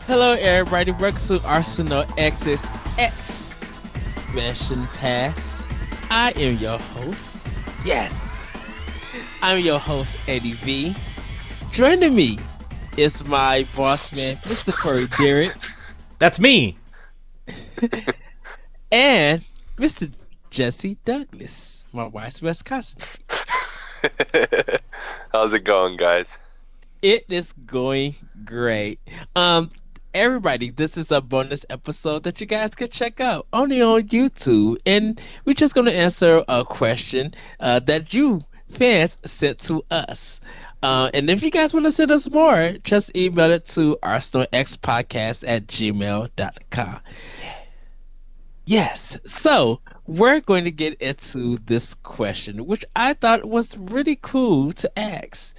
Hello, everybody. Welcome to Arsenal X's Xpansion Pass. I am your host. Yes, I'm your host, Eddie V. Joining me is my boss man, Mr. Corey Dirrig, That's me. and Mr. Jesse Douglas, my wife's best cousin. How's it going, guys? It is going great. Everybody, this is a bonus episode that you guys can check out only on YouTube, and we're just going to answer a question that you fans sent to us. And if you guys want to send us more, just email it to arsenalxpodcast@gmail.com. Yes, so we're going to get into this question, which I thought was really cool to ask.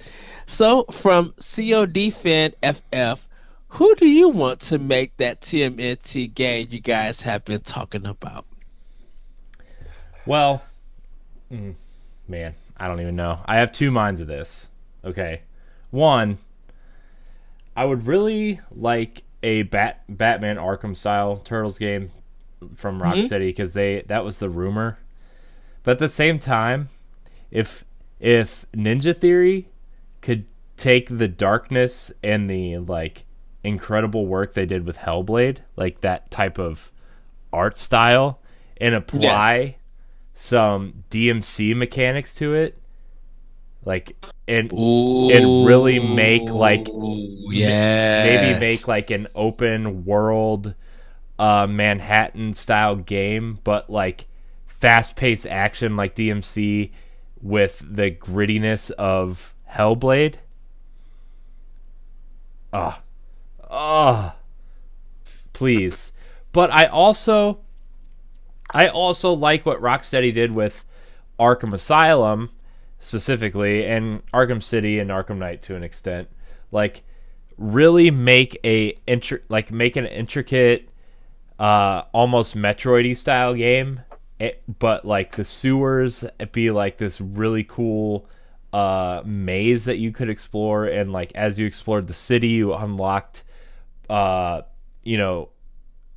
So, from COD Fan FF, who do you want to make that TMNT game you guys have been talking about? Well, man, I don't even know. I have two minds of this. Okay. One, I would really like a Batman Arkham style Turtles game from Rocksteady because that was the rumor. But at the same time, if Ninja Theory could take the darkness and the incredible work they did with Hellblade, like that type of art style, and apply some DMC mechanics to it, and really make maybe make an open world Manhattan style game, but fast paced action like DMC with the grittiness of Hellblade. Please. But I also like what Rocksteady did with Arkham Asylum specifically, and Arkham City and Arkham Knight to an extent. Really make an intricate almost Metroid-y style game, but the sewers be this really cool maze that you could explore, and as you explored the city, you unlocked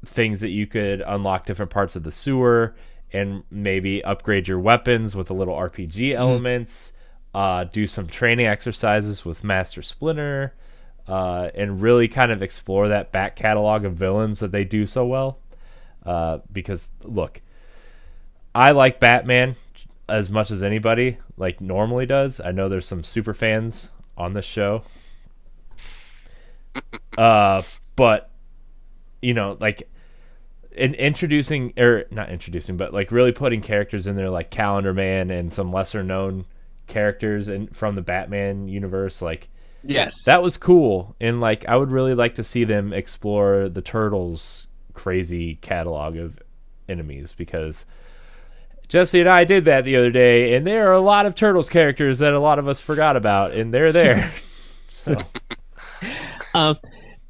things that you could unlock different parts of the sewer, and maybe upgrade your weapons with a little RPG elements, do some training exercises with Master Splinter, and really kind of explore that back catalog of villains that they do so well. Because look, I like Batman as much as anybody normally does. I know there's some super fans on this show. But in introducing, or not introducing, but really putting characters in there like Calendar Man and some lesser known characters from the Batman universe, yes, that was cool. And I would really like to see them explore the Turtles' crazy catalog of enemies, because Jesse and I did that the other day, and there are a lot of Turtles characters that a lot of us forgot about, and they're there. So,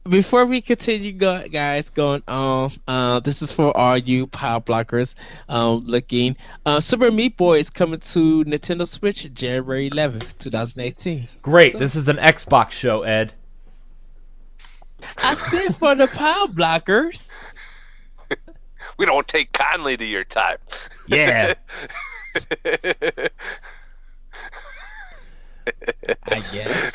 before we continue, guys, going on, this is for all you power blockers looking. Super Meat Boy is coming to Nintendo Switch January 11th, 2018. Great. So, this is an Xbox show, Ed. I said for the power blockers. We don't take kindly to your time. Yeah. I guess.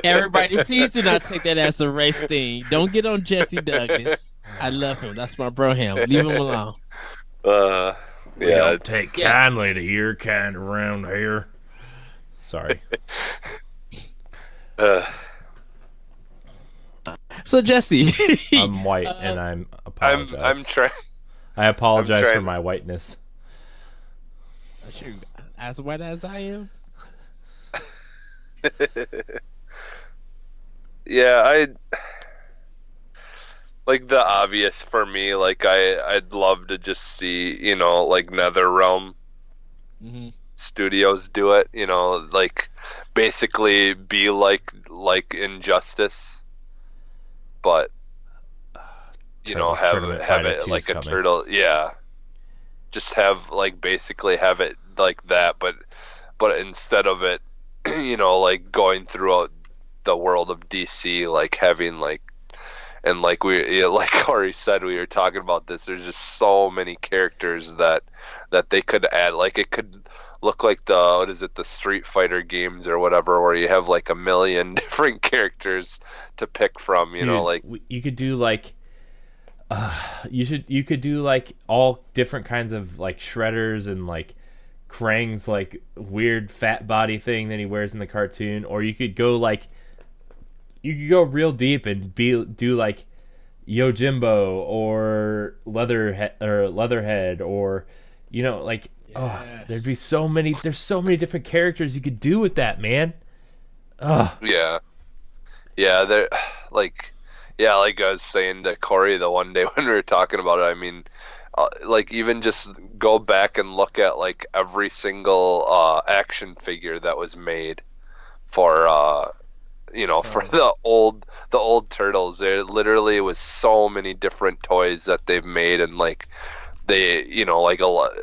Everybody, please do not take that as a race thing. Don't get on Jesse Douglas. I love him. That's my bro him. Leave him alone. We don't take kindly to your kind around here. Sorry. So Jesse, I'm white and I'm apologize. I'm trying. I apologize for my whiteness. As white as I am. Yeah, the obvious for me. I'd love to just see NetherRealm Studios do it. Basically be like Injustice. But have it like a turtle, just have basically have it like that, but instead of it, going throughout the world of DC, having like like Corey said, we were talking about this. There's just so many characters that they could add. Like it could look like the Street Fighter games or whatever, where you have like a million different characters to pick from. You know, like you could do like. You could do like all different kinds of like shredders and like Krang's like weird fat body thing that he wears in the cartoon, or you could go real deep and do like Yojimbo or Leatherhead or like Yes. there's so many different characters you could do with that, man. yeah, they're like. Yeah, like I was saying to Corey the one day when we were talking about it, I mean, like even just go back and look at like every single action figure that was made for for the old Turtles. There literally was so many different toys that they've made, and like they like a lot,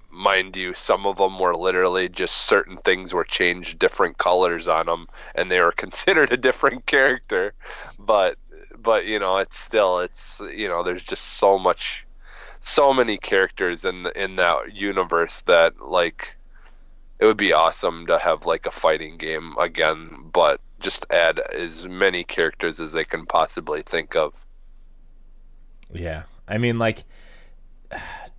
mind you, some of them were literally just certain things were changed different colors on them and they were considered a different character, but it's there's just so many characters in that universe that like it would be awesome to have like a fighting game again, but just add as many characters as they can possibly think of. Yeah, I mean, like,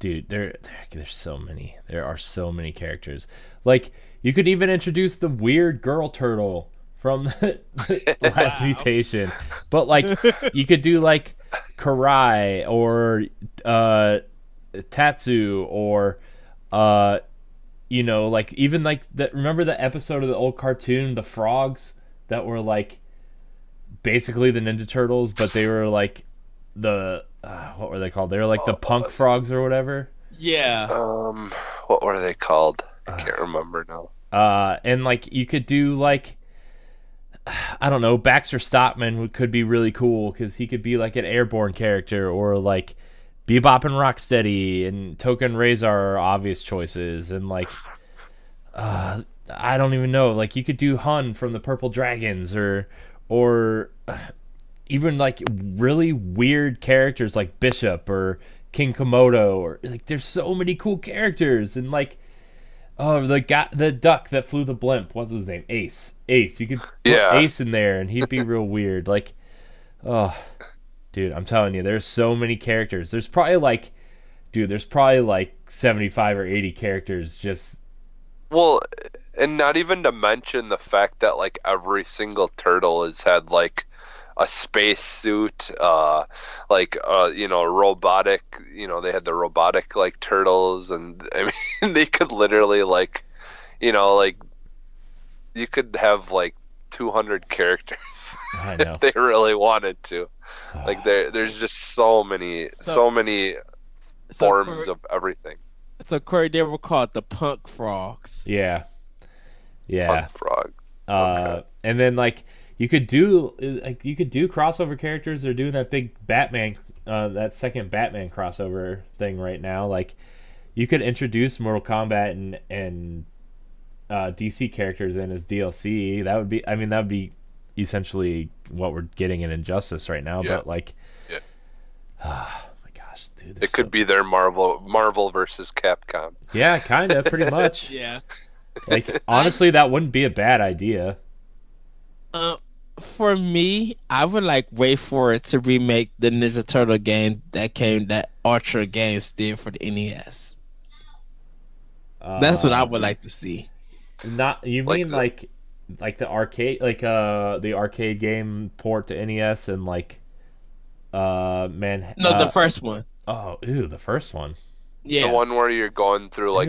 dude, there's so many. There are so many characters. Like, you could even introduce the weird girl turtle from the last mutation, but like, you could do like Karai or Tatsu or like even like that. Remember the episode of the old cartoon, the frogs that were like basically the Ninja Turtles, but they were like the what were they called? They were like the punk frogs or whatever. Yeah. What were they called? I can't remember now. And like you could do like I don't know, Baxter Stockman could be really cool because he could be like an airborne character, or like Bebop and Rocksteady and Token Razor are obvious choices, and like I don't even know, like you could do Hun from the Purple Dragons, or even like really weird characters like Bishop or King Komodo, or like there's so many cool characters. And like the duck that flew the blimp, what's his name? Ace. You could put Ace in there and he'd be real weird. Like, oh, dude, I'm telling you, there's so many characters. There's probably like 75 or 80 characters just. Well, and not even to mention the fact that like every single turtle has had like a space suit, robotic, they had the robotic like turtles, and I mean they could literally like, like you could have like 200 characters I know. if they really wanted to. Like there's just so many forms of everything. So Corey, they were called the punk frogs. Yeah. Punk frogs. Okay. And then like you could do crossover characters. They're doing that big Batman, that second Batman crossover thing right now. Like you could introduce Mortal Kombat and DC characters in as DLC. That would be essentially what we're getting in Injustice right now. Yeah. But like, yeah. Oh my gosh, dude! It could be their Marvel versus Capcom. Yeah, kind of, pretty much. Yeah. Like honestly, that wouldn't be a bad idea. For me, I would like wait for it to remake the Ninja Turtle game that Ultra Games did for the NES. That's what I would like to see. Not you mean like the arcade, like the arcade game port to NES and like the first one. Oh, the first one. Yeah, the one where you're going through like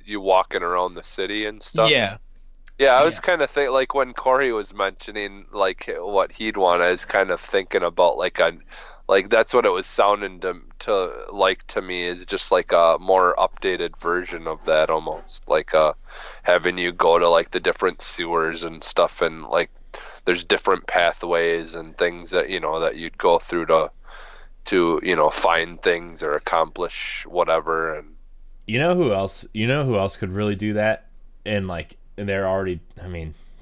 you walking around the city and stuff. Yeah. Yeah, I was kind of thinking, like when Corey was mentioning like what he'd want, I was kind of thinking about like that's what it was sounding to me, is just like a more updated version of that, almost like having you go to like the different sewers and stuff, and like there's different pathways and things that that you'd go through to find things or accomplish whatever. And you know who else could really do that, and they're already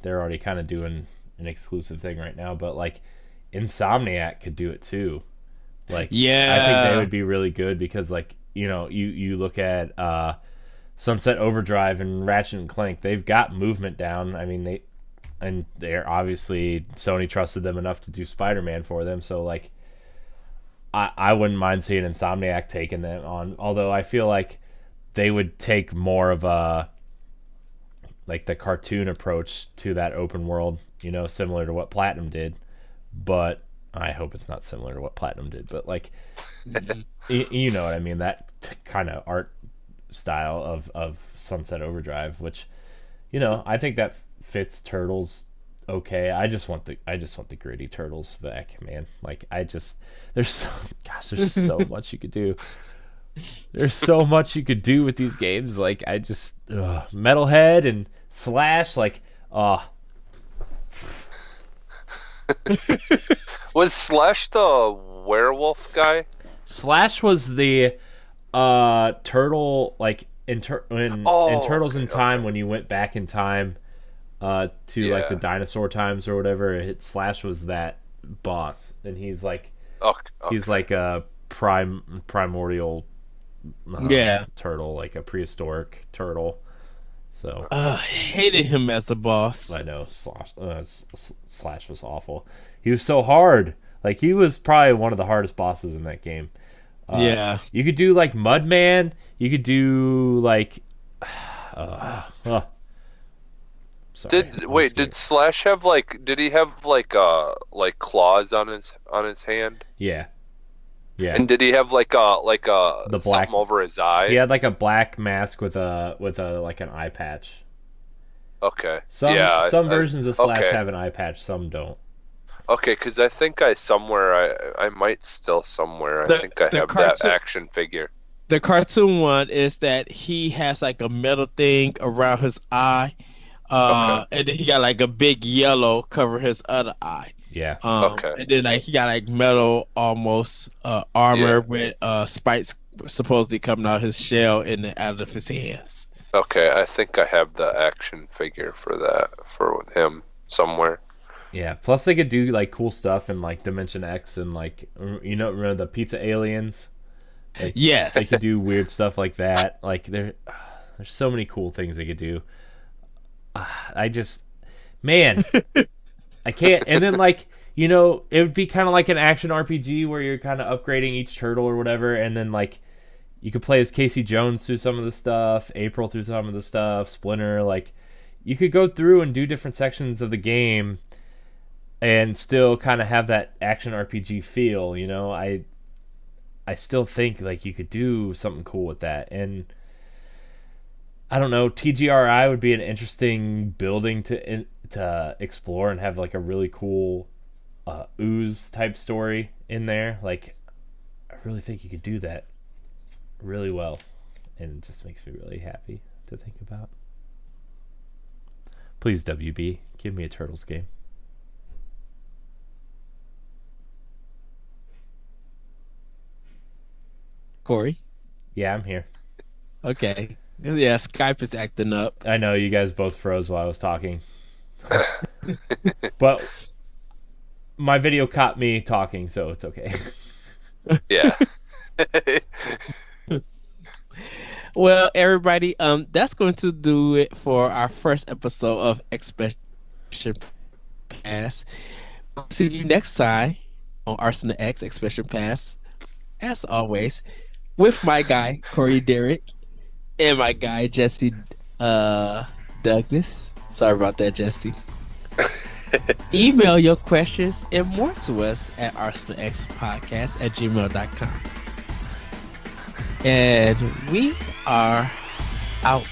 kind of doing an exclusive thing right now, but like Insomniac could do it too. Like, Yeah. I think they would be really good because, like, you know, you look at Sunset Overdrive and Ratchet and Clank, they've got movement down. I mean, they're obviously, Sony trusted them enough to do Spider-Man for them, so like I wouldn't mind seeing Insomniac taking them on, although I feel like they would take more of a like the cartoon approach to that open world, you know, similar to what Platinum did. But I hope it's not similar to what Platinum did, but like you know what I mean, that kind of art style of Sunset Overdrive, which, you know, I think that fits Turtles okay. I just want the gritty Turtles back, man. Like, there's so much you could do. There's so much you could do with these games. Like, Metalhead and Slash, like, Was Slash the werewolf guy? Slash was the turtle, like in Turtles in Time, when you went back in time to like the dinosaur times or whatever. Slash was that boss, and he's like he's like a primordial turtle, like a prehistoric turtle. So I hated him as a boss. I know Slash was awful. He was so hard. Like, he was probably one of the hardest bosses in that game. You could do like Mudman. You could do like. Sorry. Did Slash have like? Did he have like claws on his hand? Yeah. Yeah. And did he have like the black something over his eye? He had like a black mask with a like an eye patch. Okay. Some versions of Slash have an eye patch. Some don't. Okay, because I think I might still somewhere. I think I have that action figure. The cartoon one is that he has like a metal thing around his eye, and then he got like a big yellow cover his other eye. Yeah. And then like he got like metal almost armor with spikes supposedly coming out his shell and out of his hands. Okay, I think I have the action figure for him somewhere. Yeah, plus they could do like cool stuff in like Dimension X and like, you know, remember the pizza aliens? Like, yes. They could do weird stuff like that. Like, there's so many cool things they could do. I can't. And then, like, you know, it would be kind of like an action RPG where you're kind of upgrading each turtle or whatever, and then like you could play as Casey Jones through some of the stuff, April through some of the stuff, Splinter. Like, you could go through and do different sections of the game and still kind of have that action RPG feel, you know. I still think like you could do something cool with that, and I don't know, TGRI would be an interesting building to explore and have like a really cool ooze type story in there. Like, I really think you could do that really well, and it just makes me really happy to think about. Please, WB, give me a Turtles game. Corey? Yeah, I'm here. Okay. Yeah, Skype is acting up. I know, you guys both froze while I was talking. But my video caught me talking, so it's okay. Yeah. Well, everybody, that's going to do it for our first episode of Xpansion Pass. See you next time on Arsenal X Xpansion Pass, as always, with my guy Corey Dirrig and my guy Jesse Douglas. Sorry about that, Jesse. Email your questions and more to us at arsenalxpodcast@gmail.com. And we are out.